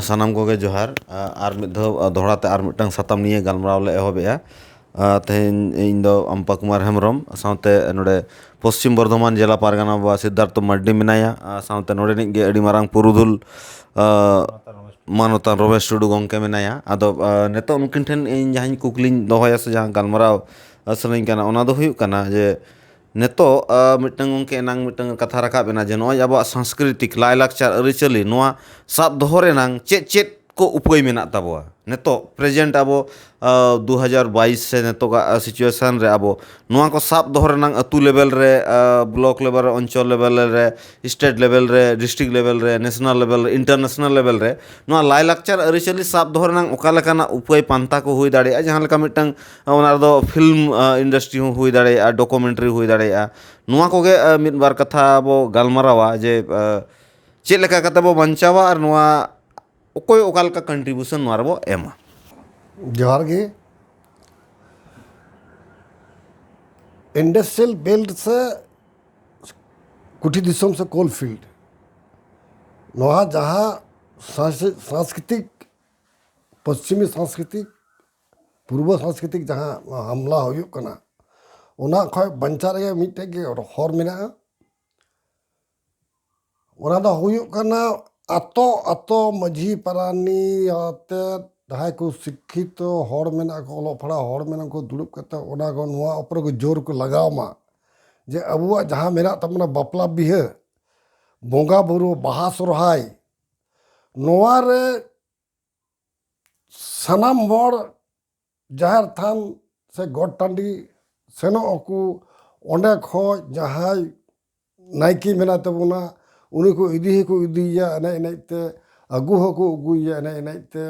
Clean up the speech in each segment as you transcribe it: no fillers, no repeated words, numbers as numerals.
सानाम कोगे जोहार आर मिद धाव दोहड़ाते आर मिदटांग साताम निये गालमाराव ले एहबेआ तेहेन इन दो अम्पा कुमार हेम्ब्रम साउते नोडे पश्चिम बर्धमान जिला पारगाना बा सिद्धार्थ मार्डी मेनाया साउते नोडेनिज गे अडी मारांग पुरुधुल मानवतान रमेश टुडू गंके मेनाया आदो नेतो उनकिन ठेन इन जहां कुकलिन दोहया से जहां गालमाराव सनाई काना ओना दो हुयुग काना जे नेतो मिदटांग गंके नांग मिदटांग कथा राकाब एना जे नोय आबो सांस्कृतिक लायलाकचार अरिचली नोआ साब दोहो रेनांग चेद चेद को उपाय मेना ताबोआ नेतो प्रेजेंट आबो 2022 से नेतो का सिचुएशन रे आबो नोआ को साब दोहो रेनांग अतु लेवल रे ब्लॉक लेवल रे अंचल लेवल रे स्टेट लेवल रे डिस्ट्रिक्ट लेवल रे नेशनल लेवल रे इंटरनेशनल लेवल रे नोआ लायलाकचार अरिचली साब दोहो रेनांग ओका लेकाना उपाय पांता को हुई दाड़ेया जहां लेका मिदटांग ओना दो फिल्म इंडस्ट्री हो हुई दाड़ेया डॉक्यूमेंट्री हुई दाड़ेया नोआ कोगे मिद बार कथा आबो गालमारावा जे चेद लेका कते बो बंचावा और नोआ ओकोय ओकाल का कंट्रीब्यूशन नोआ रबो एमा जोहार गे इंडस्ट्रियल बेल्ट से कुटी दिसोम से कोल फील्ड नोहा जहाँ सांस्कृतिक पश्चिमी सांस्कृतिक पूर्व सांस्कृतिक जहाँ हमला हुयुग कना ओना खय बंचा रे मिटे गे हर मेना ओना दा हुयुग कना आतो आतो माझी पारानी आते जहाँ को शिक्षित हर मेना को ओलो पढ़ा हर मेना को दुड़ुब कते ओना को नोआ ऊपर को जोर को लगाव मा जे अबुआ जहाँ मेना तमना बापला बिहा बोंगा बुरु बाहा सोरहाय नोआ रे सनाम हर जाहिर थान से गड टांडी सेनो अकु ओंडे खय जहाय नायकी मेना तबुना उनी को इदिया एने एनेते अगु हको अगुया एने एनेते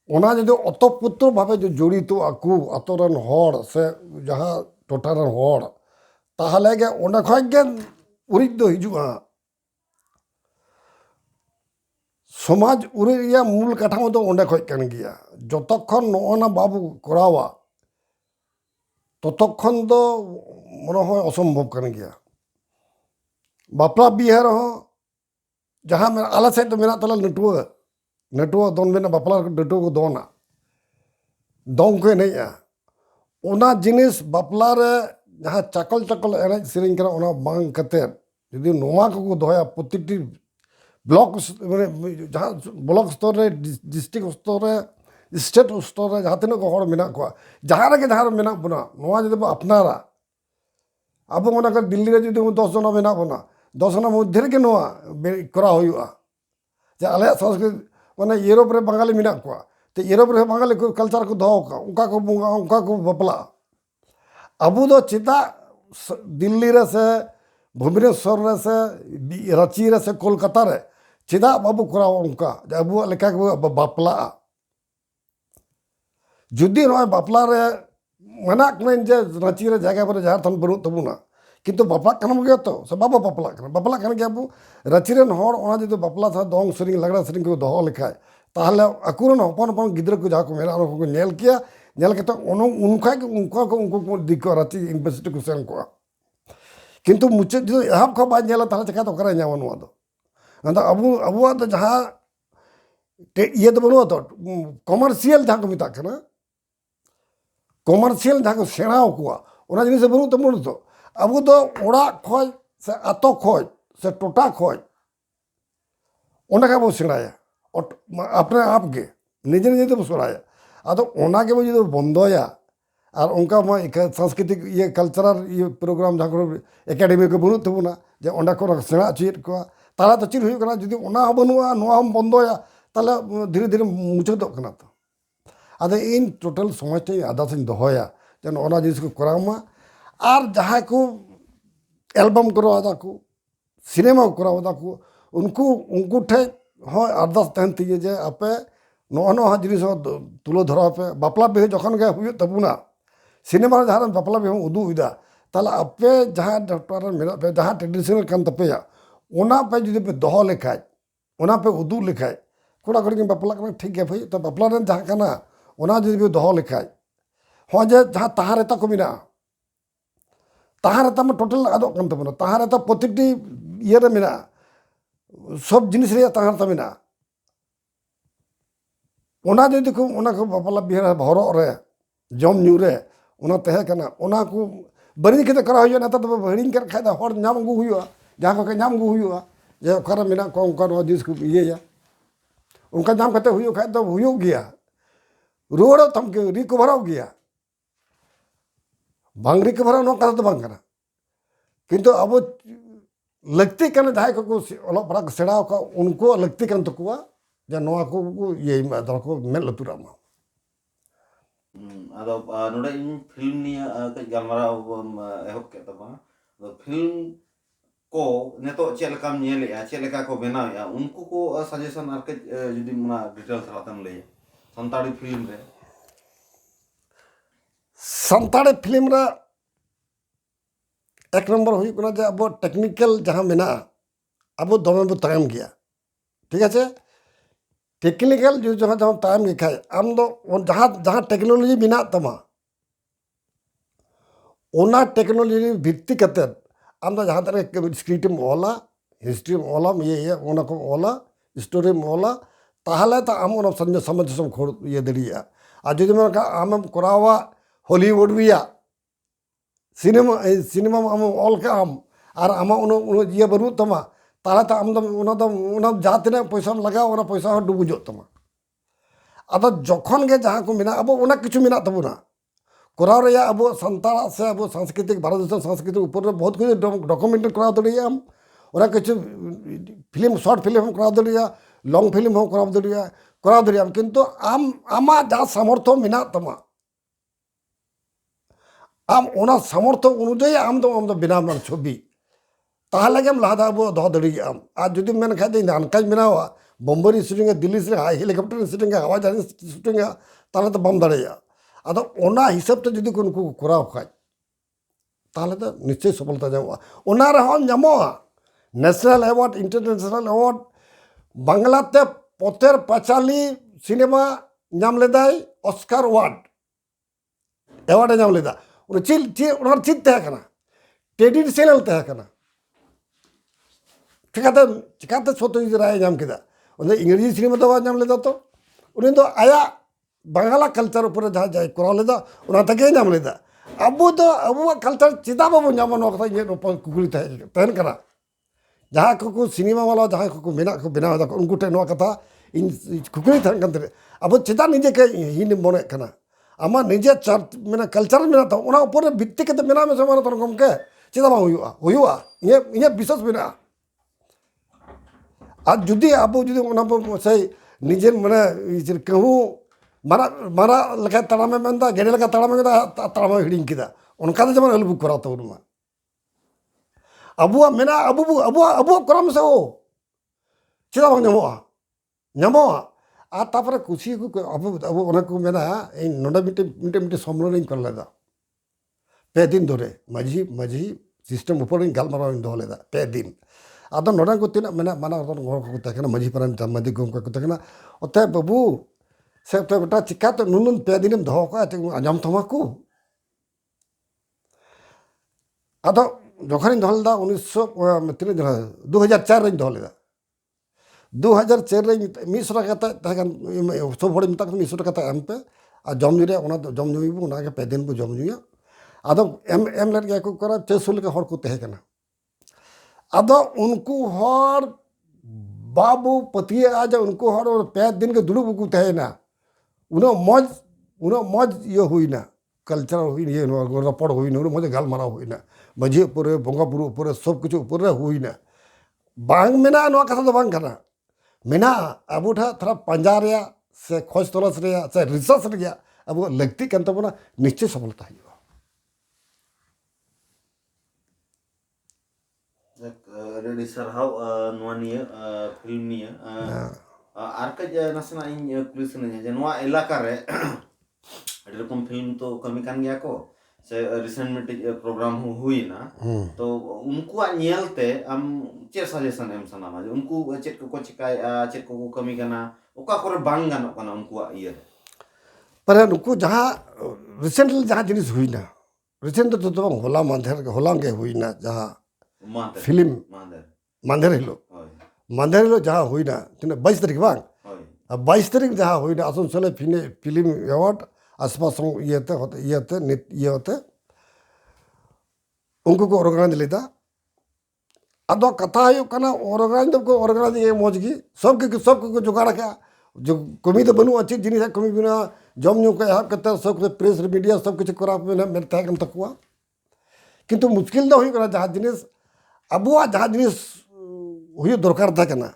ओना जदि अतपुत्र भावे जो जड़ितो आकु अतरन हर से जहाँ टोटारन हर ताहले गे ओंडे खय गे उरिज दो हिजुआ समाज उरिया मूल काठामो दो ओंडे खय कान गिया जतक्षण नोना बाबू करावा ततक्षण दो मने होय असम्भव कान गिया बापला बिहार हो जहाँ में आला से तो मेरा तला नटुआ दोन मेना बापला नटुआ को दोना दों को नहीं ओना जिनिस बापला रे जहाँ चकल चकल एने सेरिंग करा ओना बांग कते यदि नोआ को दोया प्रतिटी ब्लॉक माने जहाँ ब्लॉक स्तर रे डिस्ट्रिक्ट स्तर रे स्टेट स्तर रे जहाँ तीन को हर मेना को जहाँ रे जहाँ मेना बना नोआ जदि अपनारा अब ओना कर दिल्ली रे जदि 10 जना मेना बना 10 जना मध्य के नोआ करा हुआ जे आले संस्कृति माने यूरोप रे बंगाली मेना को तो यूरोप रे बंगाली को कल्चर को दोहो का उनका को बुंगा उनका को बपला अबू दो चिता दिल्ली रे से भुवनेश्वर रे से रांची रे से कोलकाता रे चिदा बाबू करा उनका अबू लेका को बापला जुदी नय बापला रे मना कमें जे रांची रे जगह पर जहार थन बनु तबुना किंतु बापला कनम गया तो से बाबा बापला कन गया अबू रांची रेन हर ओना जदि बापला था दोंग सरिंग लगड़ा सरिंग को दोहो लेखाय ताहले अकुरन हपन हपन गिद्र को जहाँ को मेरा को नेल किया नेल के तो उनका को उनको दिको रांची यूनिवर्सिटी को सेन को किंतु मुचे जो यहाँ को बाज नेला ताहले चका तो करे न्यावन वा दो अंदा अबू अबुआ तो जहाँ ये तो बनुआ तो कमर्शियल जहाँ को मिता कना कमर्शियल जहाँ को सेणाव को ओना जिनिस बनु तो बनु तो अबू तो ओड़ा खय से आतो खय से टोटा खय ओना का बो सेणाया अपने आप के निजे निजे तो सोड़ाया अदो ओना के जो बंदोया और उनका सांस्कृतिक ये कल्चरल ये प्रोग्राम जहाँ को एकेडमी को बनू तबुना जे ओंडा को सेणा चेद को ताला तो चेद हुई कना जदि ओना बनुआ नोआ हम बंदोया ताले धीरे धीरे मुचादोग कना तो अदो इन टोटल समाजटे आदास दोहया जेन ओना जिनिस को करामा और जहाँ को एल्बम करादा को सिनेमा करादा को उनको ठे हाँ अरदास तहन तीजे जे आपे नोआ जिनिस तुलो धरा पे बापला बिह जखन गे हुई तबुना सिनेमा जहाँ बापला बिह उदू इदा ताला आपे जहाँ डॉक्टर मेरा पे जहाँ ट्रेडिशनल कान तपेया ओना पे जुदी पे दोहो लेखाय ओना पे उदू लेखाय कोड़ा कोड़ी बापला कना ठीक है भाई तो बापला रेन जहाँ कना ओना जुदी पे दोहो लेखाय हाँ जे जहाँ तहाँ रेता को मिना तहाँ रेता में टोटल आदो कान तबुना तहाँ रेता प्रतिटी ये रे मिना सब जिनिस रे तहाँ रेता मिना ᱚᱱᱟ ᱡᱩᱫᱤ ᱠᱚ ᱚᱱᱟ ᱠᱚ ᱵᱟᱯᱞᱟ ᱵᱤᱦᱟᱹ ᱦᱚᱨᱚᱜ ᱨᱮ ᱡᱚᱢ ᱧᱩ ᱨᱮ ᱚᱱᱟ ᱛᱟᱦᱮᱸ ᱠᱟᱱᱟ ᱚᱱᱟ ᱠᱚ ᱵᱟᱹᱲᱤᱡ ᱠᱟᱛᱮ ᱠᱚᱨᱟᱣ ᱦᱩᱭᱩᱜᱼᱟ ᱱᱮᱛᱟᱨ ᱫᱚ ᱦᱤᱲᱤᱧ ᱠᱮᱫ ᱠᱷᱟᱡ ᱫᱚ ᱦᱚᱲ ᱧᱟᱢ ᱟᱹᱜᱩ ᱦᱩᱭᱩᱜᱼᱟ ᱡᱟᱦᱟᱸ ᱠᱚ ᱧᱟᱢ ᱟᱹᱜᱩ ᱦᱩᱭᱩᱜᱼᱟ ᱡᱮ ᱚᱠᱟᱨᱮ ᱢᱮᱱᱟᱜ ᱠᱚᱣᱟ ᱚᱱᱠᱟ ᱱᱚᱣᱟ ᱡᱤᱱᱤᱥ ᱠᱚ ᱤᱭᱟᱹᱭᱟ ᱚᱱᱠᱟ ᱧᱟᱢ ᱠᱟᱛᱮ ᱦᱩᱭᱩᱜ ᱠᱷᱟᱡ ᱫᱚ ᱦᱩᱭᱩᱜ ᱜᱮᱭᱟ ᱨᱩᱣᱟᱹᱲᱚᱜ ᱛᱟᱢ ᱨᱤᱠᱚᱵᱷᱟᱨᱚᱜ ᱜᱮᱭᱟ ᱵᱟᱝ ᱨᱤᱠᱚᱵᱷᱟᱨᱚᱜ ᱱᱚᱣᱟ ᱠᱟᱛᱷᱟ ᱫᱚ ᱵᱟᱝ ᱠᱟᱱᱟ ᱠᱤᱱᱛᱩ ᱟᱵᱚ ᱞᱟᱹᱠᱛᱤ ᱠᱟᱱᱟ ᱡᱟᱦᱟᱸᱭ ᱠᱚᱠᱚ ᱚᱞᱚᱜ ᱯᱟᱲᱦᱟᱜ ᱠᱚ ᱥᱮᱬᱟ ᱟᱠᱟᱫ ᱩᱱᱠᱩᱣᱟᱜ ᱞᱟᱹᱠᱛᱤ ᱠᱟᱱ ᱛᱟᱠᱚᱣᱟ ᱡᱮ ᱱᱚᱣᱟ ᱠᱚ ᱤᱭᱟᱹᱭ ᱢᱟ ᱫᱚ ᱠᱚ ᱢᱮᱫ ᱞᱩᱛᱩᱨᱟᱜ ᱢᱟ ᱟᱫᱚ ᱱᱚᱰᱮ ᱤᱧ ᱯᱷᱤᱞᱢ ᱱᱤᱭᱟᱹ ᱠᱟᱹᱡ ᱜᱟᱞᱢᱟᱨᱟᱣ ᱮᱦᱚᱵ ᱠᱮᱫ ᱛᱟᱵᱚᱱᱟ ᱟᱫᱚ ᱯᱷᱤᱞᱢ ᱠᱚ ᱱᱤᱛᱚᱜ ᱪᱮᱫ ᱞᱮᱠᱟᱢ ᱧᱮᱞᱮᱜᱼᱟ ᱪᱮᱫ ᱞᱮᱠᱟ ᱠᱚ ᱵᱮᱱᱟᱣᱮᱜᱼᱟ ᱩᱱᱠᱩ ᱠᱚ ᱥᱟᱡᱮᱥᱚᱱ ᱟᱨ ᱠᱟᱹᱡ ᱡᱩᱫᱤ ᱚᱱᱟ ᱰᱤᱴᱮᱞ ᱫᱷᱟᱨᱟᱛᱮᱢ ᱞᱟᱹᱭᱟ ᱥᱟᱱᱛᱟᱲᱤ ᱯᱷᱤᱞᱢ ᱨᱮ ᱥᱟᱱᱛᱟᱲᱤ ᱯᱷᱤᱞᱢ ᱨᱮ ᱮᱠ ᱱᱚᱢᱵᱚᱨ ᱦᱩᱭᱩᱜ ᱠᱟᱱᱟ ᱡᱮ ᱟᱵᱚ ᱴᱮᱠᱱᱤᱠᱮᱞ ᱡᱟᱦᱟᱸ ᱢᱮᱱᱟᱜᱼᱟ ᱟᱵᱚ ᱫᱚᱢᱮ ᱵᱚ ᱛᱟᱭᱚᱢ ᱜᱮᱭᱟ ᱴᱷᱤᱠ আছে টেকনিক্যাল যদি যখন যখন টাইম লেখায় আম তো যাহা টেকনোলজি মেনাᱜ তামা ওনা টেকনোলজি ভিত্তি কাতেদ আম তো যাহা তারে স্ক্রিপ্টেম অলা হিস্ট্রিম অলাম ইয়ে ওনা কো অলা স্টোরিম অলা তাহলে তো আম ওনা সামঞ্জস্যম ইয়ে দাঁড়িয়ে আর যদি মনে আম করাওয়া হলিউড বিয়া সিনেমা আম অল কে আম আর আমা ইয়ে বানু তামা তাহলে তো আম ওনা যা তিনাগ পয়সাম লাগাও ওনা পয়সা হো ডুবুজᱚᱜ তামা আদো যখন গে যাহা কো মেনা আবো অনেক কিছু মেনা তাবুনা করাও রে আবো সান্তাল সে আবো সাংস্কৃতিক ভারত দেশ সাংস্কৃতিক উপর বহুত কিছু ডকুমেন্টারি করাও দাঁড়িয়ে ওরা কিছু ফিল্ম শর্ট ফিল্ম করাও দাঁড়িয়ে লং ফিল্ম হোক করাও দাঁড়িয়ে কিন্তু আমা যা সামর্থ্য মেনা তামা আম ওনা সামর্থ্য অনুযায়ী আম তো বেনাও ছবি তাহলে গেম লাদা আবো দহ দাঁড়িয়ে আর যদি মেন খাই আনকাজ বেনাওয়া বোম্বের শুটিংয়ে দিল্লি হেলিকপ্টার শুটিংয়ে হাওয়া জাহাজ শুটিংয়ে তাহলে তো বাম দাঁড়িয়ে আদো ওনা হিসাবতে যদি উনকু করাও খায় তাহলে তো নিশ্চয়ই সফলতা যাবো ওনা রেহন যামোয়া ন্যাশনাল অ্যাওয়ার্ড ইন্টারন্যাশনাল অ্যাওয়ার্ড বাংলাতে পথের পাঁচালী সিনেমা নাম লেদায় অস্কার অ্যাওয়ার্ডে নাম লেদা ওনার চিত তাহে কানা ট্রেডিশনাল তাহে কানা চিকাতে সত্যজিৎ রায় নাম কেদা उन्हें इंग्रेजी सिनेमा तो नाम लेदा तो उन्हें तो आया बांग्ला कल्चर ऊपर जहाँ जाए करा लेदा उन्हें तक नाम लेदा अब तो अब कल्चर चिता बाबू नाम कथा इन कुकुली तहन कना जहाँ को सिनेमा वाला जहाँ को मेना को बनाव उनको ठेन कथा इन कुकुली तहन कन अब चिता निजे के हिन मने कना आमा निजे मेना कल्चर मेना तो उना ऊपर भित्ति के मेना में समाना तो गमके चिता बाबू हुआ ये विशेष मेना আর যদি আবো যদি ওনা সেই নিজের মানে কেউ মারা লেখা তাড়ামে মেনদা গেড়ে লেখা তাড়ামে মেনদা তাড়ামে হিড়িং কেদা অনকাতে যেমন আলবু করা তো উনমা আবুয়া মেনা আবুয়া করা মেসে ও চেদা বাং ᱧᱟᱢᱚᱜᱼᱟ আর তারপরে কুসি আবু অনেক মেনা এই নডা মিটে সম্মেলন কর লেদা পে দিন ধরে মাঝি সিস্টেম উপরে গালমারাও দহ লেদা পে দিন আদো নডা কো তিনা মেনা মানা ঘর কো তাকেনা মাঝি পারান মাদি গম কো তাকেনা অতে বাবু সে তো গোটা চিকাতে নুন পে দিনম দহ কো আঞ্জাম থমাকু আদো যখন দহ লেদা 2004 রে দহ লেদা 2004 রে 100 টাকা তাহান সব হড় মিতা 100 টাকা এম পে আর জমজু রে ওনা জমজু বু ওনাকে পে দিন বু জমজুয়া আদো এম লেট গে কো করা 600 লেকা হড় কো তাহেকানা আদো উনকু হড় বাবু পতিয়ে আজ উনকু হড় পে দিন के दुड़ुब को तहेना उनो मज ये हुई ना कल्चर हुई ये रपड़ हुई ना मज गालमारा हुई ना मझी ऊपर बंगा बुरु ऊपर सब कुछ ऊपर हुई ना बांग मेना नवा कथा दो बांग कना मेना अबू ठा थोड़ा पंजा रे से खोज तलाश रे से रिसर्च रे अब लगती कन तबना निश्चय सफलता हुआ रेडी सरहाव नोआ निया फिल्म निया आर का नासना इन पुलिस ने जे नोआ इलाका रे अडी रकम फिल्म तो कमी कान गया को से रिसेंट में प्रोग्राम हुई ना तो उनको नेलते हम चे सजेशन एम सनामा उनको चेक को चिकाय चेक को कमी करना ओका करे बांग गानो कना उनको ये पर उनको जहां रिसेंटली जहां जिनिस हुई ना रिसेंट तो होला के हुई ना जहां फिल्म मांधेर हिलो जहाँ हुई ना तीन 22 तारीख बांग 22 तारीख जहाँ हुई आसनसोल फिल्म अवार्ड आसपास इयते नित इयते उनको को ऑर्गेनाइज लेदा अदो कथा हुई कना ऑर्गेनाइज दो को ऑर्गेनाइज मौज की सब को जुगाड़ का जो कमी तो बनू अच्छी जिनिस कमी बिना जम ᱧᱩ को एहब करते सब प्रेस मीडिया सब कुछ करा मेरे तहकन तकुआ किंतु मुश्किल दो हुई कना जहाँ जिनिस अबुआ जहाँ जिनिस हुई दरकार था कना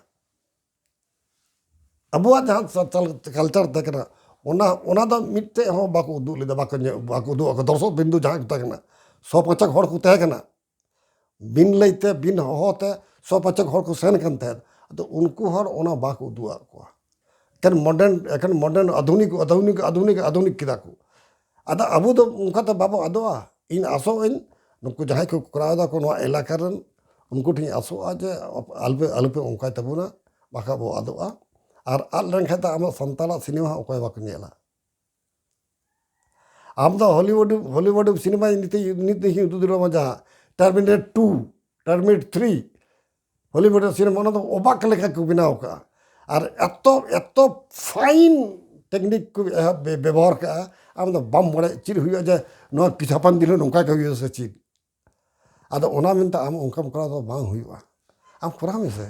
अबुआ जहाँ कल्चर था कना ओना दो मिट्टे हो बाको उदू लेदा बाको उदू दर्शक बिंदु जहाँ था कना 100 हर को तहे कना बिन लैते बिन होते 100 हर को सेन कन तहे तो उनको हर ओना बाको उदुआ को कन मॉडर्न आधुनिक आधुनिक आधुनिक आधुनिक किदा को अदा अबू दो उनका तो बाबो अदोआ इन आसो इन नुको जहाँ को करादा को नवा इलाका रन उनको ठीक आसोआ जे अलपे उनका तबुना बाका बो अदोआ और आल रन खाता आम संताला सिनेमा ओकय बाको नेला आम तो हॉलीवुड सिनेमा नित ही उदुदुरो मजा टर्मिनेटर 2 टर्मिनेटर 3 हॉलीवुड सिनेमा ना तो ओबाक लेखा को बनाव का और एतो फाइन टेक्निक को व्यवहार का आम तो बम बड़े चीज हुई जे नो किछापन दिन नौका के हुई से चीज अद ओना मिनता आम उनका करा तो बांग हुआ आम करा में से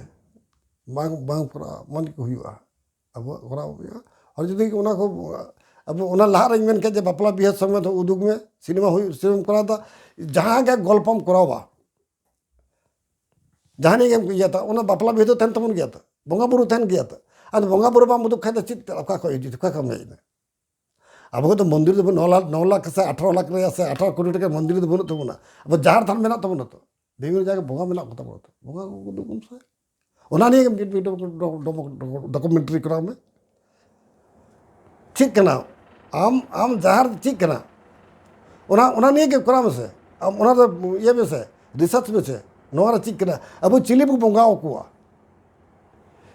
बांग करा मन को हुआ अब करा हुआ और जदी ओना को अब ओना लहा रही मेन के जे बापला बिहा समय तो उदुग में सिनेमा करा था जहाँ के गल्पम करावा जहाँ नहीं गया था ओना बापला बिहा तो तन तमन गया था बंगा बुरु तहन गया था अब बंगा बुरु बाम मुदुक खाते चित अका को इजी का कम है अब तो मंदिर तो 9 लाख से 18 लाख रे से 18 कोटी टका मंदिर तो बनु तबना अब जहार थान मेना तबना तो देवी जाके बंगा मेना को तबना तो बंगा को दुकुम से ओना नहीं डॉक्यूमेंट्री करा में ठीक कना आम जहार ठीक कना ओना नहीं के करा में से ओना तो ये में से रिसर्च में से नोरा ठीक कना अब चिली बु बंगा को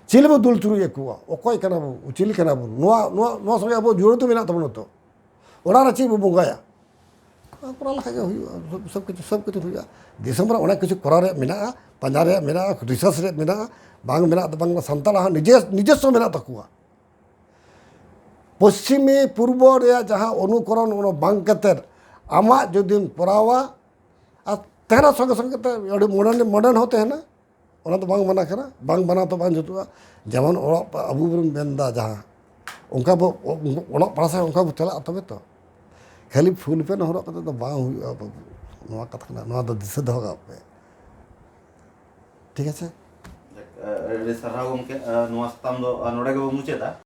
चिली बो दुल चुरू ekuआ ओकोय कना बो चिली कना बो नोआ संगे अब जुड़ तो मेना तबनो तो ओना रची बो बंगाया करा लखा हुई सब कुछ हुआ दिसंबर ओना कुछ करा रे मेना पंजा रे मेना रिसर्च रे मेना बांग मेना तो बांग संताल निजस्व मेना तकुआ पश्चिमी पूर्व रे जहाँ अनुकरण ओनो बांग कतर आमा जदि करावा आ तेरा संगे संगे मॉडर्न होते हैं ना ओना तो बांग बना करा बांग बना तो बांग जुतुआ जेमन अबू बन बेंदा जहाँ उनका बो ओना पड़ासा उनका बो चला तबे तो खाली फुल पेन हरो कते तो बांग हुआ नोआ कथा ना नोआ तो दिस दो पे ठीक है रे सरहा गमके नोआ सताम दो नोडे के मुचेदा